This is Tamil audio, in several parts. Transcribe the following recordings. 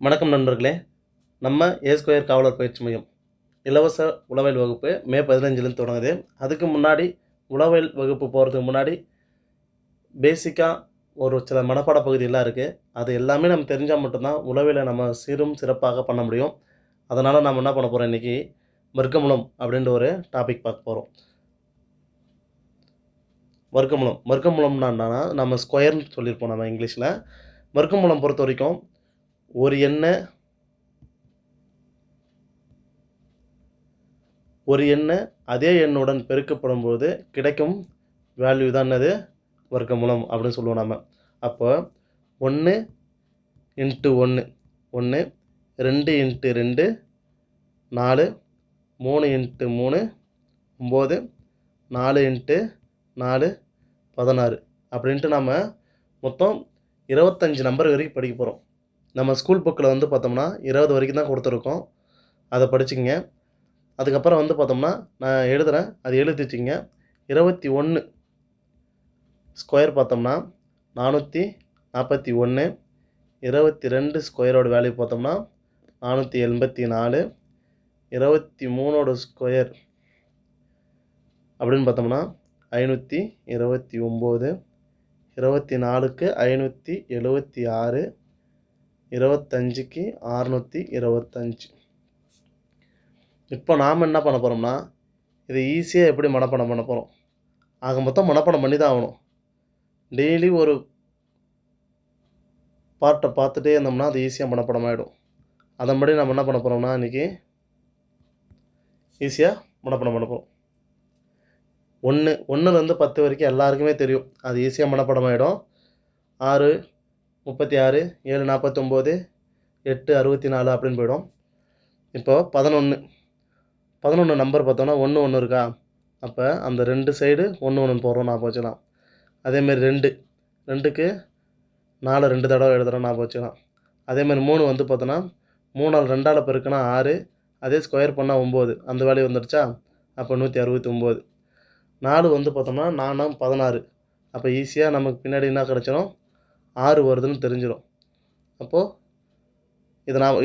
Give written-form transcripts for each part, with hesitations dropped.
வணக்கம் நண்பர்களே. நம்ம ஏ ஸ்கொயர் காவலர் பயிற்சி மையம் இலவச உளவியல் வகுப்பு மே 15லேருந்து தொடங்குது. அதுக்கு முன்னாடி உளவியல் வகுப்பு போகிறதுக்கு முன்னாடி பேசிக்காக ஒரு சில மனப்பாட பகுதியெல்லாம் இருக்குது. அது எல்லாமே நம்ம தெரிஞ்சால் மட்டும்தான் உளவியலை நம்ம சிறப்பாக பண்ண முடியும். அதனால் நம்ம என்ன பண்ண போகிறோம், இன்றைக்கி வர்க்கமூலம் அப்படின்ற ஒரு டாபிக் பார்க்க போகிறோம். வர்க்கமூலம்னா என்னன்னா, நம்ம ஸ்கொயர்னு சொல்லியிருப்போம் நம்ம இங்கிலீஷில். வர்க்கமூலம் பொறுத்த வரைக்கும் ஒரு எண்ணை அதே எண்ணுடன் பெருக்கப்படும் போது கிடைக்கும் வேல்யூ தான் என்னது, வர்க்கமூலம் அப்படின்னு சொல்லுவோம் நம்ம. அப்போ 1 × 1 1, 2 × 2 4, 3 × 3 9, 4 × 4 16 அப்படின்ட்டு நம்ம மொத்தம் 25 நம்பர் வரைக்கும் படிக்க போகிறோம். நம்ம ஸ்கூல் புக்கில் பார்த்தோம்னா 20 வரைக்கும் தான் கொடுத்துருக்கோம். அதை படிச்சுங்க. அதுக்கப்புறம் பார்த்தோம்னா நான் எழுதுகிறேன், அது எழுதி வச்சுங்க. 21 ஸ்கொயர் பார்த்தோம்னா 441, 22 ஸ்கொயரோட வேல்யூ பார்த்தோம்னா 484, 23ஓட ஸ்கொயர் அப்படின்னு பார்த்தோம்னா 529, 24க்கு 576, 25க்கு 625. இப்போ நாம் என்ன பண்ண போகிறோம்னா, இதை ஈஸியாக எப்படி மனப்பாடம் பண்ண போகிறோம். ஆக மொத்தம் மனப்பாடம் பண்ணி தான் ஆகணும். டெய்லி ஒரு பார்ட்டை பார்த்துட்டே இருந்தோம்னா அது ஈஸியாக மனப்பாடம் ஆகிடும். அதன்படி நம்ம என்ன பண்ண போகிறோம்னா, இன்றைக்கி ஈஸியாக மனப்பாடம் பண்ண போகிறோம். 1லேருந்து 10 வரைக்கும் எல்லாருக்குமே தெரியும், அது ஈஸியாக மனப்பாடம் ஆகிடும். 6 36, 7 49, 8 64 அப்படின்னு போயிடும். இப்போது 11 நம்பர் பார்த்தோன்னா 1 இருக்கா, அப்போ அந்த 2 சைடு 1 போடுறோம், ஞாபகம் வச்சுக்கலாம். அதேமாரி 2க்கு 4 2 தடவை எழுதுகிறோம், ஞாபகம் வச்சுக்கலாம். அதேமாதிரி 3 பார்த்தோன்னா 3 2ஆல் பெருக்கினா 6, அதே ஸ்கொயர் பண்ணால் 9, அந்த வேல்யூ வந்துடுச்சா, அப்போ 169. 4 பார்த்தோம்னா 4 16, அப்போ ஈஸியாக நமக்கு பின்னாடி என்ன கிடச்சிடும், 6 வருதுன்னு தெரிஞ்சிடும். அப்போது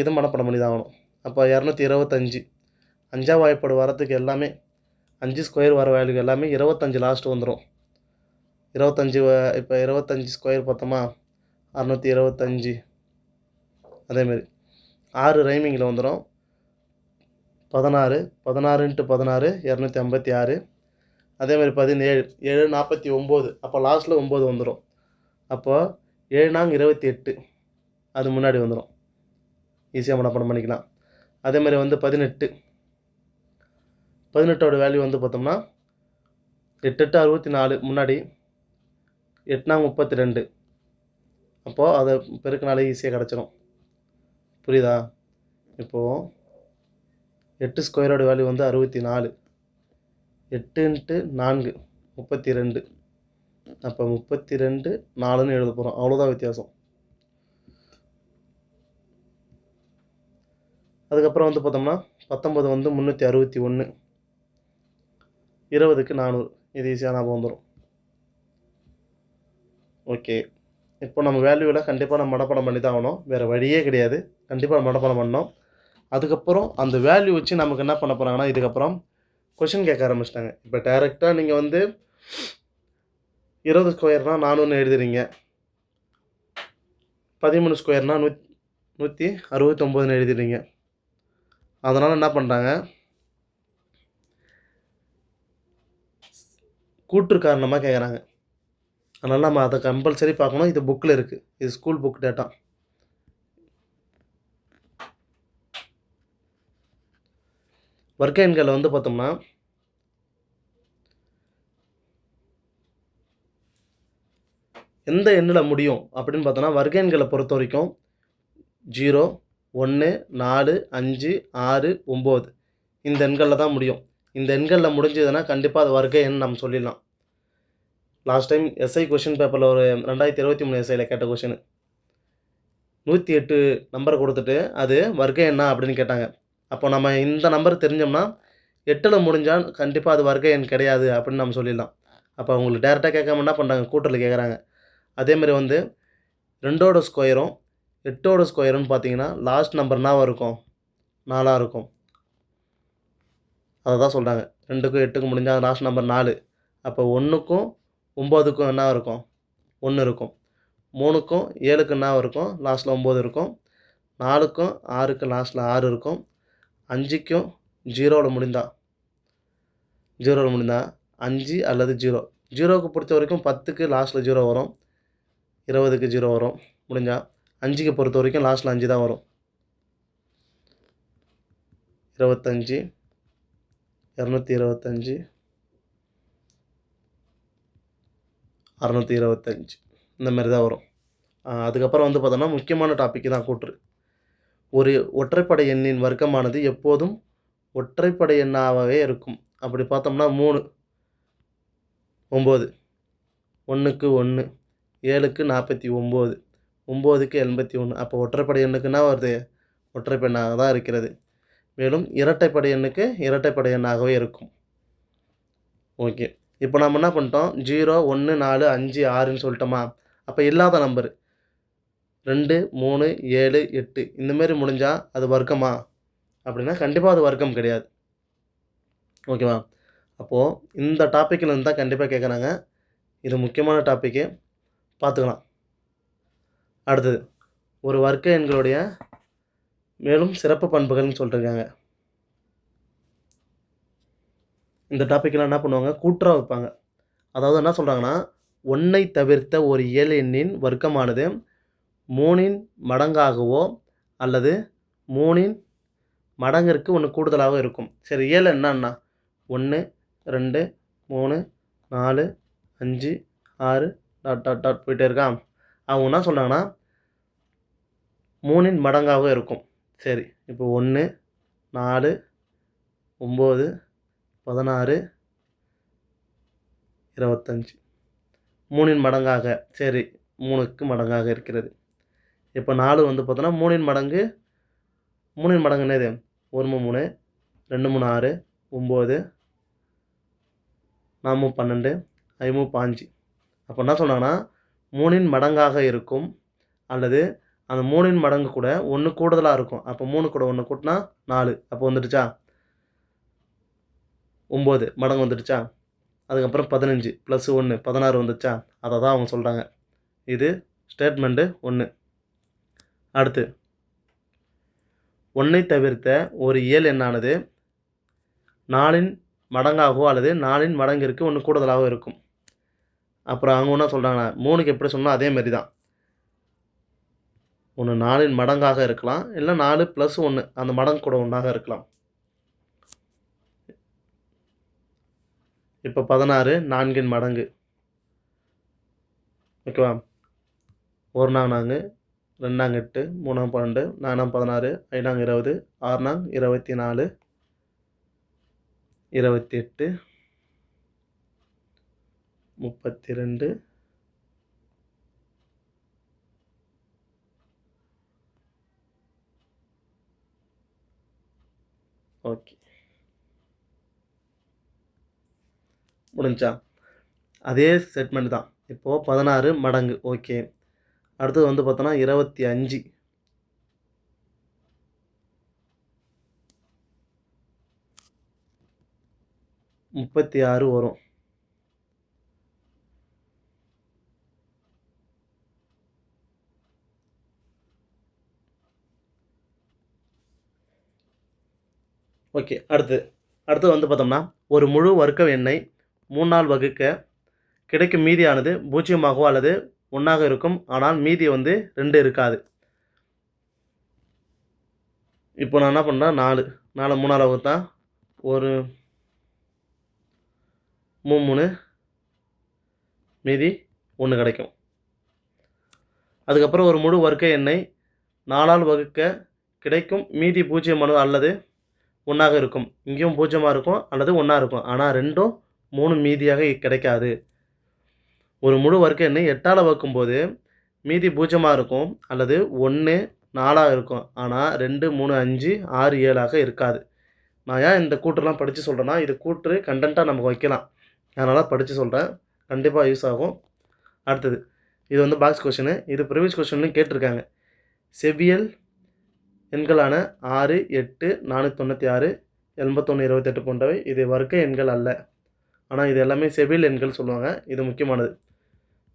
இதை மனப்பாடம் பண்ணி தான் ஆகணும். அப்போ 225 5ஆம் வாய்ப்பாடு வரத்துக்கு எல்லாமே 5 ஸ்கொயர் வர வேல்யூ எல்லாமே 25 லாஸ்ட்டு வந்துடும். 25 இப்போ 25 ஸ்கொயர் பார்த்தோமா 625. அதேமாரி 6 ரைமிங்கில் வந்துடும். 16 16 × 16 256. அதேமாதிரி 17 7 49, அப்போ லாஸ்ட்டில் 9 வந்துடும். அப்போ 7 4 28, அது முன்னாடி வந்துடும். ஈஸியாக மனப்பாடம் பண்ணிக்கலாம். அதேமாதிரி 18ஓட வேல்யூ பார்த்தோம்னா 8 8 64, முன்னாடி 8 4 32, அப்போது அதை பெருக்கினாலே ஈஸியாக கிடச்சிடும். புரியுதா? இப்போது 8 ஸ்கொயரோட வேல்யூ 64, 8 × 4 32, அப்போ 32 4ன்னு எழுத போகிறோம், அவ்வளோதான் வித்தியாசம். அதுக்கப்புறம் பார்த்தோம்னா 19 361, 20க்கு 400, இது ஈஸியாக ஞாபகம் வந்துடும். ஓகே, இப்போ நம்ம வேல்யூவில் கண்டிப்பாக நம்ம மனப்பாடம் பண்ணி தான் ஆகணும், வேறு வழியே கிடையாது. கண்டிப்பாக மனப்பாடம் பண்ணோம். அதுக்கப்புறம் அந்த வேல்யூ வச்சு நமக்கு என்ன பண்ண போகிறாங்கன்னா, இதுக்கப்புறம் கொஷின் கேட்க ஆரம்பிச்சிட்டாங்க. இப்போ டைரெக்டாக நீங்கள் 20 ஸ்கொயர்னால் 400 எழுதுறீங்க, 13 ஸ்கொயர்னால் 169 எழுதுறீங்க. அதனால் என்ன பண்ணுறாங்க, கூற்று காரணமாக கேட்குறாங்க. அதனால் நம்ம அதை கம்பல்சரி பார்க்கணும். இது புக்கில் இருக்குது, இது ஸ்கூல் புக் டேட்டா. வர்க்க எண்களை பார்த்தோம்னா எந்த எண்ணில் முடியும் அப்படின்னு பார்த்தோன்னா, வர்க்க எண்களை பொறுத்த வரைக்கும் 0 1 4 5 6 9 இந்த எண்களில் தான் முடியும். இந்த எண்களில் முடிஞ்சதுன்னா கண்டிப்பாக அது வர்க்க எண் நம்ம சொல்லிடலாம். லாஸ்ட் டைம் எஸ்ஐ கொஷின் பேப்பரில் ஒரு 2023 எஸ்ஐயில் கேட்ட கொஷின் 108 நம்பரை கொடுத்துட்டு அது வர்க்க எண்ணா அப்படின்னு கேட்டாங்க. அப்போ நம்ம இந்த நம்பர் தெரிஞ்சோம்னா 8ல் முடிஞ்சால் கண்டிப்பாக அது வர்க்க எண் கிடையாது அப்படின்னு நம்ம சொல்லிடலாம். அப்போ அவங்களுக்கு டேரெக்டாக கேட்காம என்ன பண்ணுறாங்க, கூட்டத்தில் கேட்குறாங்க. அதேமாதிரி 2ஓட ஸ்கொயரும் 8ஓட ஸ்கொயருன்னு பார்த்தீங்கன்னா லாஸ்ட் நம்பர் என்னவாக இருக்கும்? 4ஆக இருக்கும். அதை தான் சொல்கிறாங்க. 2க்கும் 8க்கும் முடிஞ்சால் லாஸ்ட் நம்பர் 4. அப்போ 1க்கும் 9க்கும் என்ன இருக்கும்? 1 இருக்கும். 3க்கும் 7க்கு என்ன இருக்கும்? லாஸ்ட்டில் 9 இருக்கும். 4க்கும் 6க்கு லாஸ்ட்டில் 6 இருக்கும். 5க்கும் 0வில் முடிந்தா 5 அல்லது 0. 0க்கு பொறுத்த வரைக்கும் 10க்கு லாஸ்ட்டில் 0 வரும். 20க்கு 0 வரும். முடிஞ்சா 5க்கு பொறுத்த வரைக்கும் லாஸ்ட்டில் 5 தான் வரும். 25, 225, 625 இந்த மாதிரி தான் வரும். அதுக்கப்புறம் வந்து பார்த்தோன்னா முக்கியமான டாபிக் தான் கூற்று. ஒரு ஒற்றைப்படை எண்ணின் வர்க்கமானது எப்போதும் ஒற்றைப்படை எண்ணாகவே இருக்கும். அப்படி பார்த்தோம்னா 3, 9, 1க்கு 1, 7க்கு 49, 9க்கு 81. அப்போ ஒற்றைப்படை எண்ணுக்கு என்ன வருது? ஒற்றைப்படை எண்ணாக தான் இருக்கிறது. மேலும் இரட்டைப்படை எண்ணுக்கு இரட்டைப்படை எண்ணாகவே இருக்கும். ஓகே, இப்போ நம்ம என்ன பண்ணிட்டோம்? 0, 1, 4, 5, 6ன்னு சொல்லிட்டோமா? அப்போ இல்லாத நம்பர் 2, 3, 7, 8 இந்தமாரி முடிஞ்சால் அது வர்க்கமா அப்படின்னா கண்டிப்பாக அது வர்க்கம் கிடையாது. ஓகேவா? அப்போது இந்த டாப்பிக்கில் இருந்து தான் கண்டிப்பாக கேட்குறாங்க. இது முக்கியமான டாப்பிக்கு, பார்த்துக்கலாம். அடுத்தது ஒரு வர்க்க எண்களுடைய மேலும் சிறப்பு பண்புகள்னு சொல்லியிருக்காங்க. இந்த டாப்பிக்கெலாம் என்ன பண்ணுவாங்க? கூற்றா வைப்பாங்க. அதாவது என்ன சொல்கிறாங்கன்னா, 1ஐ தவிர்த்த ஒரு இயல் எண்ணின் வர்க்கமானது 3இன் மடங்காகவோ அல்லது 3இன் மடங்கிற்கு 1 கூடுதலாக இருக்கும். சரி, இயல் என்னன்னா 1, 2, 3, 4, 5, 6 டாட் போயிட்டே இருக்கா. அவங்க என்ன சொல்கிறாங்கன்னா 3இன் மடங்காக இருக்கும். சரி, இப்போ 1, 4, 9, 16, 25 3இன் மடங்காக. சரி, 3க்கு மடங்காக இருக்கிறது. இப்போ 4 வந்து பார்த்தோன்னா 3இன் மடங்கு என்னது? 1 3, 2 3 6, 9, 4 12, 5 5. அப்போ என்ன சொன்னாங்கன்னா 3இன் மடங்காக இருக்கும் அல்லது அந்த 3இன் மடங்கு கூட 1 கூடுதலாக இருக்கும். அப்போ 3 கூட 1 கூட்டினா 4. அப்போ வந்துடுச்சா? 9 மடங்கு வந்துடுச்சா? அதுக்கப்புறம் 15 + 1 16 வந்துச்சா? அதை தான் அவங்க சொல்கிறாங்க. இது ஸ்டேட்மெண்ட்டு 1. அடுத்து 1ஐ தவிர்த்த ஒரு இயல் எண்ணானது 4இன் மடங்காகவோ அல்லது 4இன் மடங்கிற்கு 1 கூடுதலாக இருக்கும். அப்புறம் அவங்க என்ன சொல்கிறாங்கன்னா 3க்கு எப்படி சொன்னால் அதே மாதிரி தான். ஒன்று 4இன் மடங்காக இருக்கலாம், இல்லை 4 + 1 அந்த மடங்கு கூட ஒன்றாக இருக்கலாம். இப்போ 16 4இன் மடங்கு. ஓகேவா? 1 4, 2 8, 3 12, 4 16, 5 20, 6 24, 28, 32, ஓகே, முடிஞ்சா? அதே ஸ்டேட்மெண்ட் தான். இப்போது 16 மடங்கு. ஓகே, அடுத்தது வந்து பார்த்தோன்னா 25, 36 வரும். ஓகே, அடுத்து வந்து பார்த்தோம்னா ஒரு முழு வர்க்க எண்ணை 3ஆல் வகுக்க கிடைக்கும் மீதியானது 0ஆகவோ அல்லது 1ஆக இருக்கும். ஆனால் மீதி வந்து 2 இருக்காது. இப்போ நான் என்ன பண்ணேன்? 4 3ஆல் வகுத்தா ஒரு 3 மீதி 1 கிடைக்கும். அதுக்கப்புறம் ஒரு முழு வர்க்க எண்ணை 4ஆல் வகுக்க கிடைக்கும் மீதி 0 அல்லது 1ஆக இருக்கும். இங்கேயும் 0ஆக இருக்கும் அல்லது 1ஆக இருக்கும். ஆனால் 2ம் 3 மீதியாக கிடைக்காது. ஒரு முழு வர்க்க எண்ணை 8ஆல் வகுக்கும்போது மீதி 0ஆக இருக்கும் அல்லது 1 4ஆக இருக்கும். ஆனால் 2 3 5 6 7ஆக இருக்காது. நான் ஏன் இந்த கூற்றுலாம் படித்து சொல்கிறேன்னா, இது கூற்று கண்டென்ட்டாக நமக்கு வைக்கலாம். அதனால் படித்து சொல்கிறேன். கண்டிப்பாக யூஸ் ஆகும். அடுத்தது இது வந்து பாக்ஸ் கொஷினு. இது ப்ரீவியஸ் கொஷின்லையும் கேட்டிருக்காங்க. செவ்வியல் எண்களான 6, 8, 496, 81, 28 போன்றவை இது வர்க்க எண்கள் அல்ல. ஆனால் இது எல்லாமே செவ்வியல் எண்கள் சொல்லுவாங்க. இது முக்கியமானது.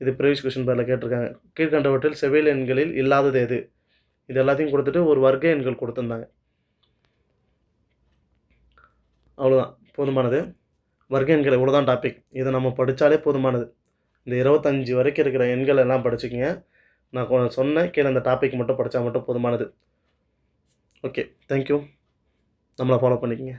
இது ப்ரீவியஸ் கொஸ்டின் பேரில் கேட்டிருக்காங்க. கீழ்கண்டவற்றில் செவ்வியல் எண்களில் இல்லாதது எது? இது எல்லாத்தையும் கொடுத்துட்டு ஒரு வர்க்க எண்கள் கொடுத்துருந்தாங்க. அவ்வளோதான், போதுமானது. வர்க்க எண்கள் இவ்வளோதான் டாபிக். இதை நம்ம படித்தாலே போதுமானது. இந்த 25 வரைக்கும் இருக்கிற எண்கள் எல்லாம் படிச்சுக்கிங்க. நான் சொன்னேன் கீழே அந்த டாபிக் மட்டும் படித்தா மட்டும் போதுமானது. Okay, thank you. நம்மளை ஃபாலோ பண்ணிக்கங்க.